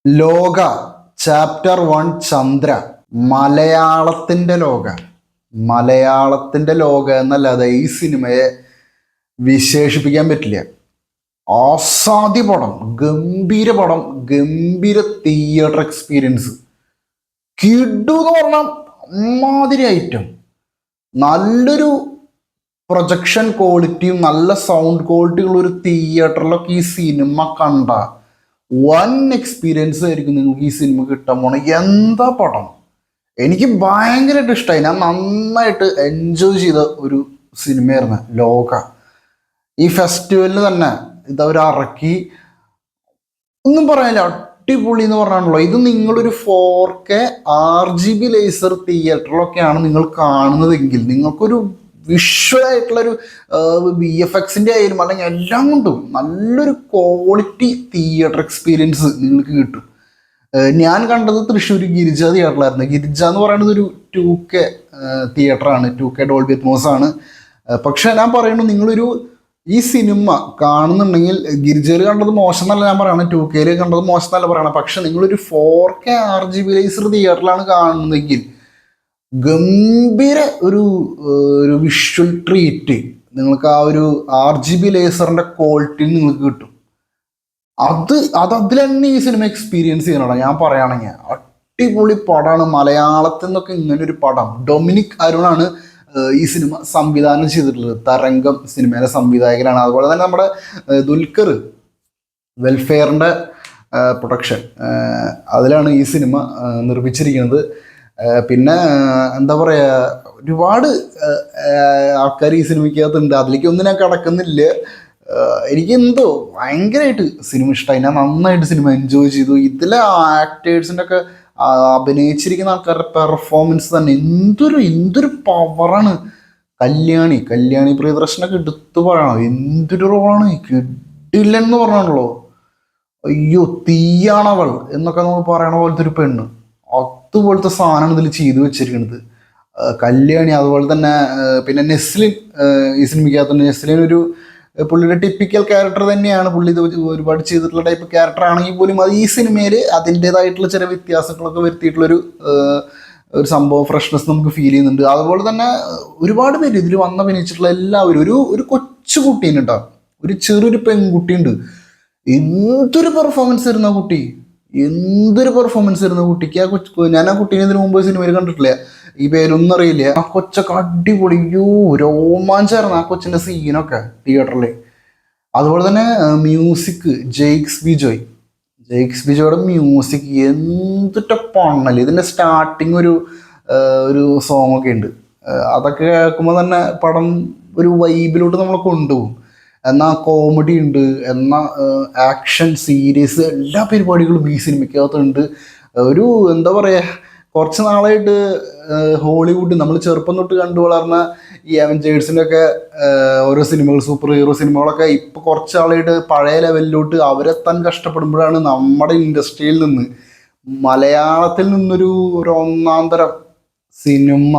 ലോക ചാപ്റ്റർ 1 ചന്ദ്ര. മലയാളത്തിൻ്റെ ലോക. മലയാളത്തിൻ്റെ ലോക എന്നല്ലാതെ ഈ സിനിമയെ വിശേഷിപ്പിക്കാൻ പറ്റില്ല. അസാധ്യ പടം, ഗംഭീര പടം, ഗംഭീര തിയേറ്റർ എക്സ്പീരിയൻസ്. കിഡു എന്ന് പറഞ്ഞാൽ അമ്മാതിരി ഐറ്റം. നല്ലൊരു പ്രൊജക്ഷൻ ക്വാളിറ്റിയും നല്ല സൗണ്ട് ക്വാളിറ്റി ഉള്ള ഒരു തിയേറ്ററിലൊക്കെ ഈ സിനിമ കണ്ട വൺ എക്സ്പീരിയൻസ് ആയിരിക്കും നിങ്ങൾക്ക് ഈ സിനിമ കിട്ടാൻ പോണ. എന്താ പടം, എനിക്ക് ഭയങ്കരമായിട്ട് ഇഷ്ടമായി. ഞാൻ നന്നായിട്ട് എൻജോയ് ചെയ്ത ഒരു സിനിമയായിരുന്നു ലോക. ഈ ഫെസ്റ്റിവലിന് തന്നെ ഇതവർ ഇറക്കി, ഒന്നും പറയാനില്ല, അടിപൊളി എന്ന് പറഞ്ഞാണല്ലോ. ഇത് നിങ്ങളൊരു 4K RGB ലേസർ തിയേറ്ററിലൊക്കെയാണ് നിങ്ങൾ കാണുന്നതെങ്കിൽ നിങ്ങൾക്കൊരു വിഷ്വലായിട്ടുള്ളൊരു VFXന്റെ ആയാലും അല്ലെങ്കിൽ എല്ലാം കൊണ്ടും നല്ലൊരു ക്വാളിറ്റി തിയേറ്റർ എക്സ്പീരിയൻസ് നിങ്ങൾക്ക് കിട്ടും. ഞാൻ കണ്ടത് തൃശ്ശൂർ ഗിരിജ തിയേറ്ററിലായിരുന്നു. ഗിരിജ എന്ന് പറയുന്നത് ഒരു 2K തിയേറ്ററാണ്, 2K ഡോൾബി അറ്റ്മോസ് ആണ്. പക്ഷെ ഞാൻ പറയുന്നു, നിങ്ങളൊരു ഈ സിനിമ കാണുന്നുണ്ടെങ്കിൽ ഗിരിജയിൽ കണ്ടത് മോശം എന്നല്ല ഞാൻ പറയണം, 2Kയിൽ കണ്ടത് മോശം എന്നല്ല പറയണം. പക്ഷെ നിങ്ങളൊരു 4K RGB ലേസർ തിയേറ്ററിലാണ് കാണുന്നതെങ്കിൽ ഗംഭീര ഒരു വിഷ്വൽ ട്രീറ്റ് നിങ്ങൾക്ക് ആ ഒരു RGB ലേസറിന്റെ ക്വാളിറ്റി നിങ്ങൾക്ക് കിട്ടും. അതിൽ തന്നെ ഈ സിനിമ എക്സ്പീരിയൻസ് ചെയ്യണം. ഞാൻ പറയുകയാണെങ്കിൽ അടിപൊളി പടമാണ്. മലയാളത്തിൽ നിന്നൊക്കെ ഇങ്ങനൊരു പടം. ഡൊമിനിക് അരുണാണ് ഈ സിനിമ സംവിധാനം ചെയ്തിട്ടുള്ളത്. തരംഗം സിനിമയിലെ സംവിധായകനാണ്. അതുപോലെ തന്നെ നമ്മുടെ ദുൽഖർ വെൽഫെയറിൻ്റെ പ്രൊഡക്ഷൻ, അതിലാണ് ഈ സിനിമ നിർമ്മിച്ചിരിക്കുന്നത്. പിന്നെ എന്താ പറയുക, ഒരുപാട് ആൾക്കാർ ഈ സിനിമയ്ക്കകത്തുണ്ട്. അതിലേക്കൊന്നും ഞാൻ കടക്കുന്നില്ല. എനിക്ക് എന്തോ ഭയങ്കരമായിട്ട് സിനിമ ഇഷ്ടമായി. ഞാൻ നന്നായിട്ട് സിനിമ എൻജോയ് ചെയ്തു. ഇതിലെ ആക്ടേഴ്സിൻ്റെ ഒക്കെ അഭിനയിച്ചിരിക്കുന്ന ആൾക്കാരുടെ പെർഫോമൻസ് തന്നെ എന്തൊരു പവറാണ്. കല്യാണി പ്രിയദർശനൊക്കെ എടുത്തു പറയണം, എന്തൊരു റോളാണ്. കിട്ടില്ലെന്ന് പറഞ്ഞാണല്ലോ, അയ്യോ തീയാണവൾ എന്നൊക്കെ നമുക്ക് പറയണ പോലത്തെ ഒരു പെണ്ണ്. അതുപോലത്തെ സാധനമാണ് ഇതിൽ ചെയ്തു വെച്ചിരിക്കുന്നത് കല്യാണി. അതുപോലെ തന്നെ പിന്നെ നെസ്ലിൻ, ഈ സിനിമയ്ക്കകത്തുണ്ട്. നെസ്ലിൻ ഒരു പുള്ളിയുടെ ടിപ്പിക്കൽ ക്യാരക്ടർ തന്നെയാണ്. പുള്ളി ഇത് ഒരുപാട് ചെയ്തിട്ടുള്ള ടൈപ്പ് ക്യാരക്ടർ ആണെങ്കിൽ പോലും അത് ഈ സിനിമയിൽ അതിൻ്റെതായിട്ടുള്ള ചില വ്യത്യാസങ്ങളൊക്കെ വരുത്തിയിട്ടുള്ളൊരു ഒരു സംഭവം, ഫ്രഷ്നെസ് നമുക്ക് ഫീൽ ചെയ്യുന്നുണ്ട്. അതുപോലെ തന്നെ ഒരുപാട് പേര് ഇതിൽ അഭിനയിച്ചിട്ടുള്ള എല്ലാവരും, ഒരു കൊച്ചുകുട്ടീനെ കേട്ടോ, ഒരു ചെറിയൊരു പെൺകുട്ടിയുണ്ട്. എന്തൊരു പെർഫോമൻസ് ആയിരുന്നു ആ കുട്ടി, എന്തൊരു പെർഫോമൻസ് ആയിരുന്നു കുട്ടിക്ക്. ഞാൻ ആ കുട്ടീനെ ഇതിനു മുമ്പ് സിനിമയിൽ കണ്ടിട്ടില്ല, ഈ പേരൊന്നും അറിയില്ല. ആ കൊച്ചൊക്കെ അടിപൊളി, രോമാഞ്ചായിരുന്നു ആ കൊച്ചിൻ്റെ സീനൊക്കെ തിയേറ്ററിൽ. അതുപോലെ തന്നെ മ്യൂസിക് ജെയ്ക്സ് ബിജോയുടെ മ്യൂസിക് എന്തിട്ട പണ്ണല്. ഇതിൻ്റെ സ്റ്റാർട്ടിങ് ഒരു സോങ് ഒക്കെ ഉണ്ട്. അതൊക്കെ കേൾക്കുമ്പോൾ തന്നെ പടം ഒരു വൈബിലോട്ട് നമ്മളെ കൊണ്ടുപോകും. എന്നാൽ കോമഡി ഉണ്ട്, എന്നാൽ ആക്ഷൻ സീരീസ് എല്ലാ പരിപാടികളും ഈ സിനിമയ്ക്കകത്തുണ്ട്. ഒരു എന്താ പറയുക, കുറച്ച് നാളായിട്ട് ഹോളിവുഡ് നമ്മൾ ചെറുപ്പം തൊട്ട് കണ്ടു വളർന്ന ഈ അവഞ്ചേഴ്സിൻ്റെ ഒക്കെ ഓരോ സിനിമകൾ, സൂപ്പർ ഹീറോ സിനിമകളൊക്കെ ഇപ്പോൾ കുറച്ച് നാളായിട്ട് പഴയ ലെവലിലോട്ട് അവരെത്താൻ കഷ്ടപ്പെടുമ്പോഴാണ് നമ്മുടെ ഇൻഡസ്ട്രിയിൽ നിന്ന്, മലയാളത്തിൽ നിന്നൊരു ഒന്നാന്തരം സിനിമ,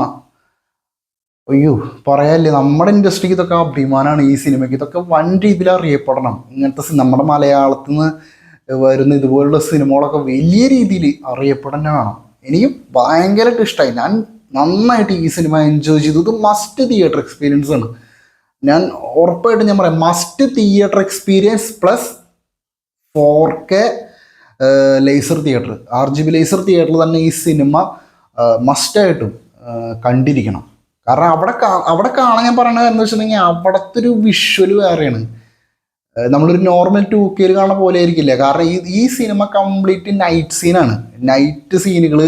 അയ്യോ പറയാല്ലേ, നമ്മുടെ ഇൻഡസ്ട്രിക്ക് ഇതൊക്കെ അഭിമാനമാണ്. ഈ സിനിമയ്ക്ക് ഇതൊക്കെ വൻ രീതിയിൽ അറിയപ്പെടണം. ഇങ്ങനത്തെ നമ്മുടെ മലയാളത്തിൽ നിന്ന് വരുന്ന ഇതുപോലുള്ള സിനിമകളൊക്കെ വലിയ രീതിയിൽ അറിയപ്പെടേണ്ട വേണം. എനിക്ക് ഭയങ്കരമായിട്ട് ഇഷ്ടമായി. ഞാൻ നന്നായിട്ട് ഈ സിനിമ എൻജോയ് ചെയ്തു. ഇത് മസ്റ്റ് തിയേറ്റർ എക്സ്പീരിയൻസ് ആണ്. ഞാൻ ഉറപ്പായിട്ടും ഞാൻ പറയാം, must theatre experience plus 4K laser theatre, RGB laser തിയേറ്ററിൽ തന്നെ ഈ സിനിമ മസ്റ്റായിട്ടും കണ്ടിരിക്കണം. കാരണം അവിടെ കാണാൻ ഞാൻ പറയണത് എന്താ വെച്ചിട്ടുണ്ടെങ്കിൽ, അവിടുത്തെ ഒരു വിഷ്വൽ വേറെയാണ്. നമ്മളൊരു നോർമൽ 2Kയിൽ കാണുന്ന പോലെ ആയിരിക്കില്ല. കാരണം ഈ സിനിമ കംപ്ലീറ്റ് നൈറ്റ് സീനാണ്. നൈറ്റ് സീനുകൾ,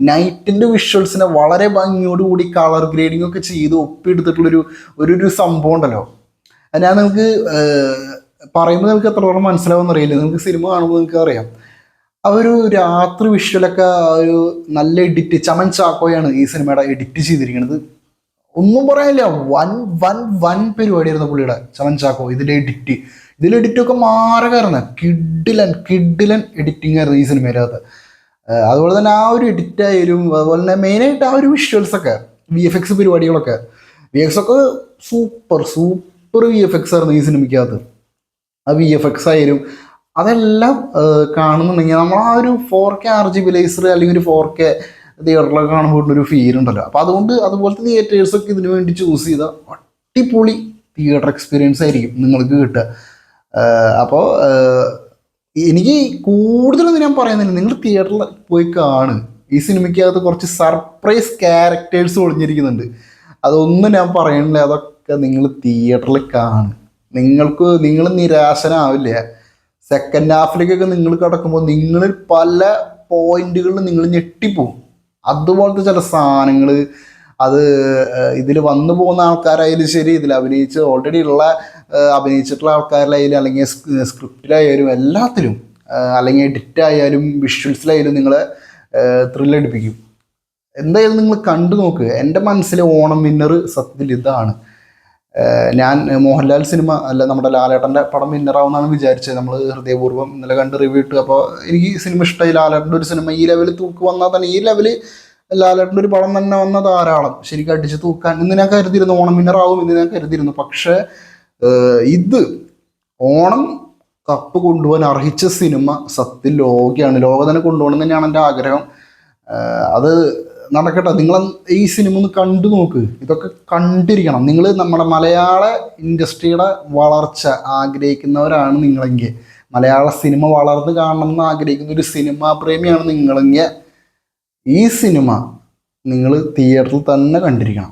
നൈറ്റിൻ്റെ വിഷ്വൽസിനെ വളരെ ഭംഗിയോടുകൂടി കളർ ഗ്രേഡിംഗ് ഒക്കെ ചെയ്ത് ഒപ്പിയെടുത്തിട്ടുള്ളൊരു സംഭവം ഉണ്ടല്ലോ. ഞാൻ നിങ്ങൾക്ക് പറയുമ്പോൾ നിങ്ങൾക്ക് എത്രത്തോളം മനസ്സിലാവുമെന്ന് അറിയില്ല. നിങ്ങൾക്ക് സിനിമ കാണുമ്പോൾ നിങ്ങൾക്ക് അറിയാം. ആ ഒരു രാത്രി വിഷ്വലൊക്കെ ഒരു നല്ല എഡിറ്റ്, ചമൻ ചാക്കോയാണ് ഈ സിനിമയുടെ എഡിറ്റ് ചെയ്തിരിക്കുന്നത്. ഒന്നും പറയാനില്ല, വൻ പരിപാടിയായിരുന്നു പുള്ളിയുടെ, ചമൻ ചാക്കോ. ഇതിലെ എഡിറ്റൊക്കെ മാരകമായിരുന്നു. കിഡിലൻ എഡിറ്റിംഗ് ആയിരുന്നു ഈ സിനിമയിലകത്ത്. അതുപോലെ തന്നെ ആ ഒരു എഡിറ്റായാലും, അതുപോലെ തന്നെ മെയിനായിട്ട് ആ ഒരു വിഷ്വൽസൊക്കെ, VFX പരിപാടികളൊക്കെ, VFX ഒക്കെ സൂപ്പർ VFX ആയിരുന്നു ഈ സിനിമയ്ക്കകത്ത്. ആ VFX ആയാലും അതെല്ലാം കാണുന്നുണ്ടെങ്കിൽ നമ്മൾ ആ ഒരു 4K RGB ലേസർ അല്ലെങ്കിൽ ഒരു 4K തിയേറ്ററിലൊക്കെ കാണുമ്പോൾ ഒരു ഫീൽ ഉണ്ടല്ലോ. അപ്പോൾ അതുകൊണ്ട് അതുപോലത്തെ തിയേറ്റേഴ്സൊക്കെ ഇതിനു വേണ്ടി ചൂസ് ചെയ്ത അടിപൊളി തിയേറ്റർ എക്സ്പീരിയൻസ് ആയിരിക്കും നിങ്ങൾക്ക് കിട്ടുക. അപ്പോൾ എനിക്ക് കൂടുതലൊന്നും ഞാൻ പറയുന്നില്ല, നിങ്ങൾ തിയേറ്ററിൽ പോയി കാണുക. ഈ സിനിമയ്ക്കകത്ത് കുറച്ച് സർപ്രൈസ് ക്യാരക്ടേഴ്സ് ഒളിഞ്ഞിരിക്കുന്നുണ്ട്, അതൊന്നും ഞാൻ പറയണില്ല. അതൊക്കെ നിങ്ങൾ തിയേറ്ററിൽ കാണുക. നിങ്ങൾ നിരാശനാവില്ല. സെക്കൻഡ് ഹാഫിലേക്കൊക്കെ നിങ്ങൾ കിടക്കുമ്പോൾ നിങ്ങൾ പല പോയിന്റുകളിൽ നിങ്ങൾ ഞെട്ടിപ്പോവും. അതുപോലത്തെ ചില സാധനങ്ങൾ അത് ഇതിൽ വന്നു പോകുന്ന ആൾക്കാരായാലും ശരി, ഇതിൽ ഓൾറെഡി അഭിനയിച്ചിട്ടുള്ള ആൾക്കാരിലായാലും അല്ലെങ്കിൽ സ്ക്രിപ്റ്റിലായാലും എല്ലാത്തിലും, അല്ലെങ്കിൽ എഡിറ്റ് ആയാലും വിഷ്വൽസിലായാലും നിങ്ങളെ ത്രില്ലടിപ്പിക്കും. എന്തായാലും നിങ്ങൾ കണ്ടു നോക്കുക. എൻ്റെ മനസ്സിലെ ഓണം വിന്നർ സത്യത്തിൽ ഇതാണ്. ഞാൻ മോഹൻലാൽ സിനിമ അല്ല നമ്മുടെ ലാലേട്ടൻ്റെ പടം വിന്നറാവുമെന്നാണ് വിചാരിച്ചത്. നമ്മൾ ഹൃദയപൂർവ്വം ഇന്നലെ കണ്ട് റിവ്യൂ ഇട്ടു. അപ്പോൾ എനിക്ക് ഈ സിനിമ ഇഷ്ടമായി. ലാലേട്ടൻ്റെ ഒരു സിനിമ ഈ ലെവലിൽ തൂക്ക് വന്നാൽ തന്നെ, ഈ ലെവലിൽ ലാലേട്ടൻ്റെ ഒരു പടം തന്നെ വന്ന ധാരാളം ശരിക്കും അടിച്ച് തൂക്കാൻ ഇന്ന് ഞാൻ കരുതിയിരുന്നു. ഓണം വിന്നറാവും എന്ന് ഞാൻ കരുതിയിരുന്നു. പക്ഷേ ഇത് ഓണം കപ്പ് കൊണ്ടുപോകാൻ അർഹിച്ച സിനിമ സത്യം ലോകയാണ്. ലോക തന്നെ കൊണ്ടുപോകണം തന്നെയാണ് എൻ്റെ ആഗ്രഹം. അത് നടക്കട്ടെ. നിങ്ങൾ ഈ സിനിമ ഒന്ന് കണ്ടു നോക്ക്. ഇതൊക്കെ കണ്ടിരിക്കണം. നിങ്ങൾ നമ്മുടെ മലയാള ഇൻഡസ്ട്രിയുടെ വളർച്ച ആഗ്രഹിക്കുന്നവരാണ് നിങ്ങളെങ്കിൽ, മലയാള സിനിമ വളർന്ന് കാണണമെന്ന് ആഗ്രഹിക്കുന്ന ഒരു സിനിമാ പ്രേമിയാണ് നിങ്ങളെങ്കിൽ, ഈ സിനിമ നിങ്ങൾ തിയേറ്ററിൽ തന്നെ കണ്ടിരിക്കണം.